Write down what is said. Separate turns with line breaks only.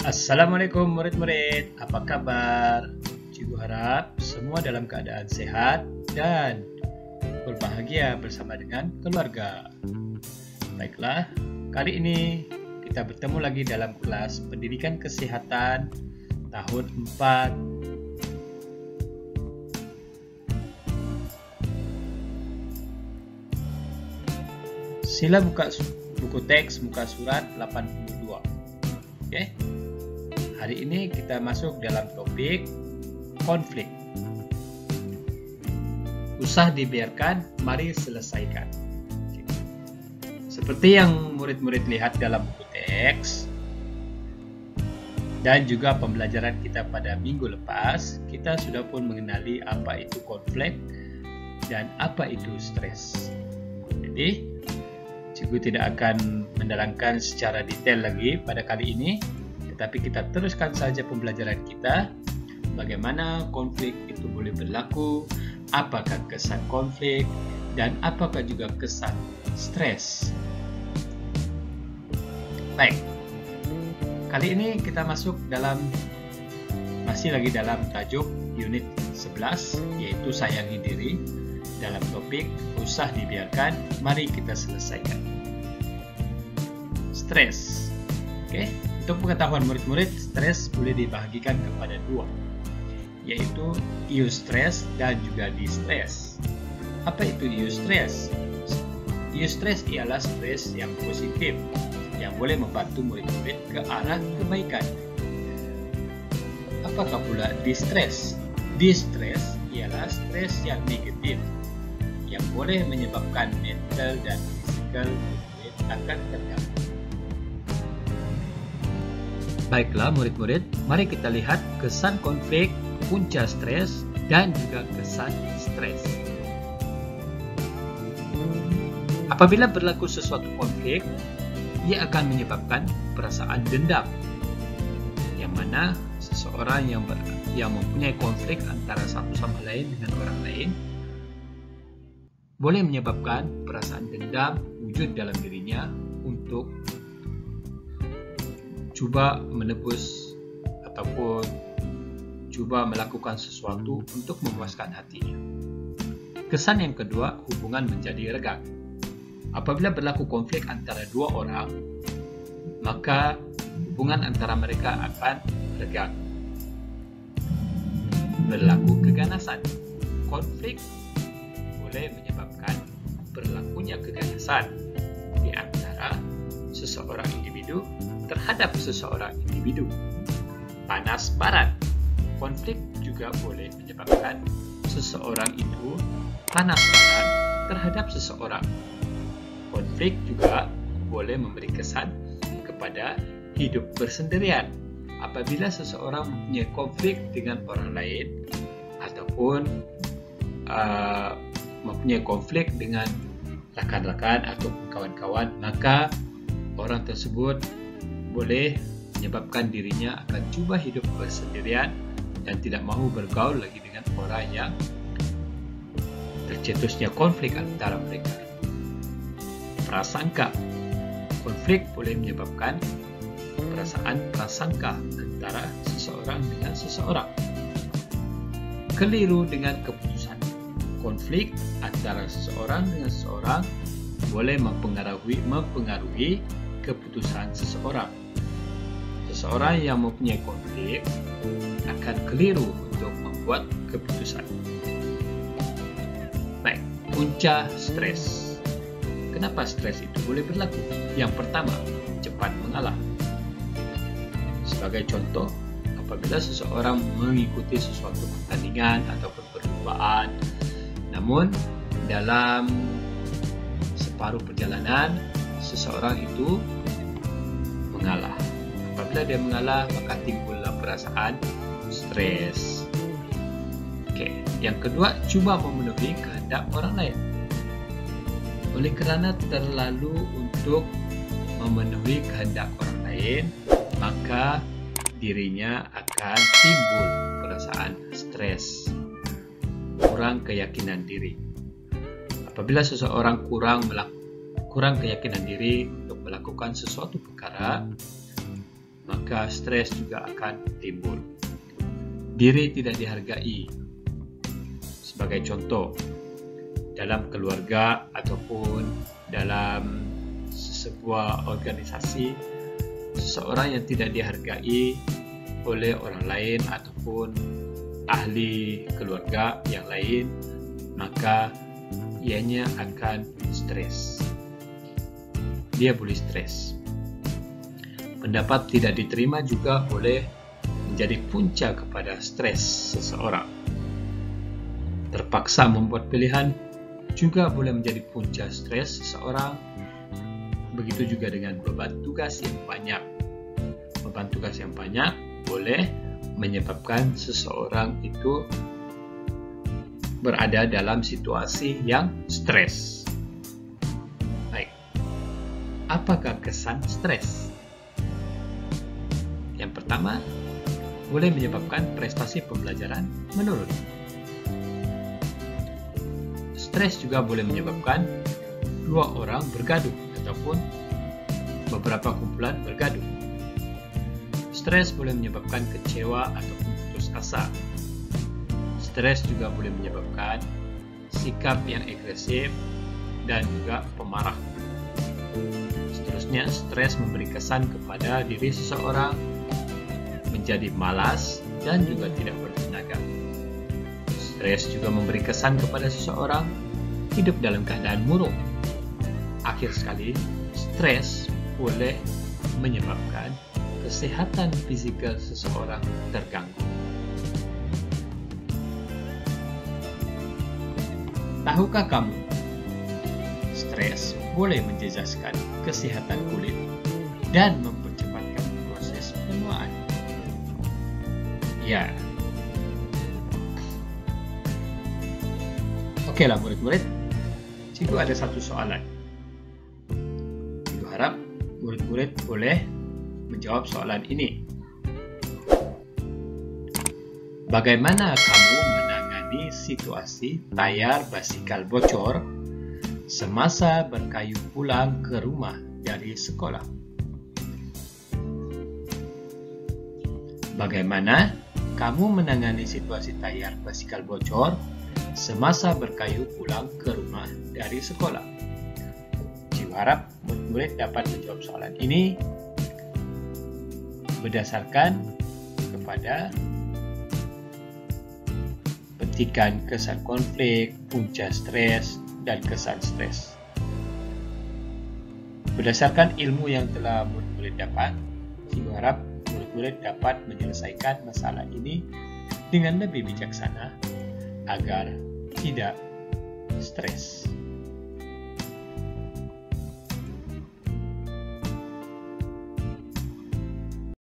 Assalamualaikum murid-murid, apa kabar? Cikgu harap semua dalam keadaan sehat dan berbahagia bersama dengan keluarga. Baiklah, kali ini kita bertemu lagi dalam kelas Pendidikan Kesehatan tahun 4. Sila buka buku teks muka surat 82. Oke. Hari ini kita masuk dalam topik konflik. Usah dibiarkan, mari selesaikan. Seperti yang murid-murid lihat dalam buku teks dan juga pembelajaran kita pada minggu lepas, kita sudah pun mengenali apa itu konflik dan apa itu stres. Jadi, cikgu tidak akan menerangkan secara detail lagi pada kali ini, tetapi kita teruskan saja pembelajaran kita. Bagaimana konflik itu boleh berlaku, apakah kesan konflik, dan apakah juga kesan stres. Baik, kali ini kita masuk masih lagi dalam tajuk unit 11, yaitu sayangi diri, dalam topik usah dibiarkan, mari kita selesaikan. Stres. Oke. Untuk pengetahuan murid-murid, stres boleh dibagikan kepada dua, yaitu eustress dan juga distress. Apa itu eustress? Eustress ialah stres yang positif, yang boleh membantu murid-murid ke arah kebaikan. Apakah pula distress? Distress ialah stres yang negatif, yang boleh menyebabkan mental dan fisikal murid akan terganggu. Baiklah murid-murid, mari kita lihat kesan konflik, punca stres, dan juga kesan stres. Apabila berlaku sesuatu konflik, ia akan menyebabkan perasaan dendam, yang mana seseorang yang mempunyai konflik antara satu sama lain dengan orang lain boleh menyebabkan perasaan dendam wujud dalam dirinya untuk cuba menebus ataupun cuba melakukan sesuatu untuk memuaskan hatinya. Kesan yang kedua, hubungan menjadi renggang. Apabila berlaku konflik antara dua orang, maka hubungan antara mereka akan renggang. Berlaku keganasan. Konflik boleh menyebabkan berlakunya keganasan di antara seseorang individu terhadap seseorang individu. Panas barat. Konflik juga boleh menyebabkan seseorang itu panas barat terhadap seseorang. Konflik juga boleh memberi kesan kepada hidup bersendirian. Apabila seseorang mempunyai konflik dengan orang lain ataupun mempunyai konflik dengan rakan-rakan atau kawan-kawan, maka orang tersebut boleh menyebabkan dirinya akan cuba hidup bersendirian dan tidak mahu bergaul lagi dengan orang yang tercetusnya konflik antara mereka. Prasangka. Konflik boleh menyebabkan perasaan prasangka antara seseorang dengan seseorang. Keliru dengan keputusan. Konflik antara seseorang dengan seseorang boleh mempengaruhi keputusan seseorang. Seseorang yang mempunyai konflik akan keliru untuk membuat keputusan. Baik, punca stres. Kenapa stres itu boleh berlaku? Yang pertama, cepat mengalah. Sebagai contoh, apabila seseorang mengikuti sesuatu pertandingan ataupun perlombaan, namun dalam separuh perjalanan seseorang itu mengalah. Apabila dia mengalah, maka timbullah perasaan stres. Oke. Yang kedua, cuba memenuhi kehendak orang lain. Oleh kerana terlalu untuk memenuhi kehendak orang lain, maka dirinya akan timbul perasaan stres, kurang keyakinan diri. Apabila seseorang kurang keyakinan diri untuk melakukan sesuatu perkara, maka maka stres juga akan timbul. Diri tidak dihargai. Sebagai contoh, dalam keluarga ataupun dalam sebuah organisasi, seseorang yang tidak dihargai oleh orang lain ataupun ahli keluarga yang lain, maka ianya akan stres. Dia boleh stres. Pendapat tidak diterima juga boleh menjadi punca kepada stres seseorang. Terpaksa membuat pilihan juga boleh menjadi punca stres seseorang. Begitu juga dengan beban tugas yang banyak. Beban tugas yang banyak boleh menyebabkan seseorang itu berada dalam situasi yang stres. Baik, apakah kesan stres? Yang pertama, boleh menyebabkan prestasi pembelajaran menurun. Stres juga boleh menyebabkan dua orang bergaduh ataupun beberapa kumpulan bergaduh. Stres boleh menyebabkan kecewa ataupun putus asa. Stres juga boleh menyebabkan sikap yang agresif dan juga pemarah. Seterusnya, stres memberi kesan kepada diri seseorang menjadi malas dan juga tidak bertenaga. Stres juga memberi kesan kepada seseorang hidup dalam keadaan murung. Akhir sekali, stres boleh menyebabkan kesehatan fisikal seseorang terganggu. Tahukah kamu, stres boleh menjejaskan kesehatan kulit dan mempercepatkan proses penuaan? Ya. Oke lah murid-murid, cikgu ada satu soalan. Cikgu harap murid-murid boleh menjawab soalan ini. Bagaimana kamu menangani situasi tayar basikal bocor semasa berkayuh pulang ke rumah dari sekolah? Bagaimana kamu menangani situasi tayar basikal bocor semasa berkayuh pulang ke rumah dari sekolah? Cikgu harap murid-murid dapat menjawab soalan ini berdasarkan kepada petikan kesan konflik, punca stres, dan kesan stres. Berdasarkan ilmu yang telah murid-murid dapat, cikgu harap murid-murid dapat menyelesaikan masalah ini dengan lebih bijaksana agar tidak stres.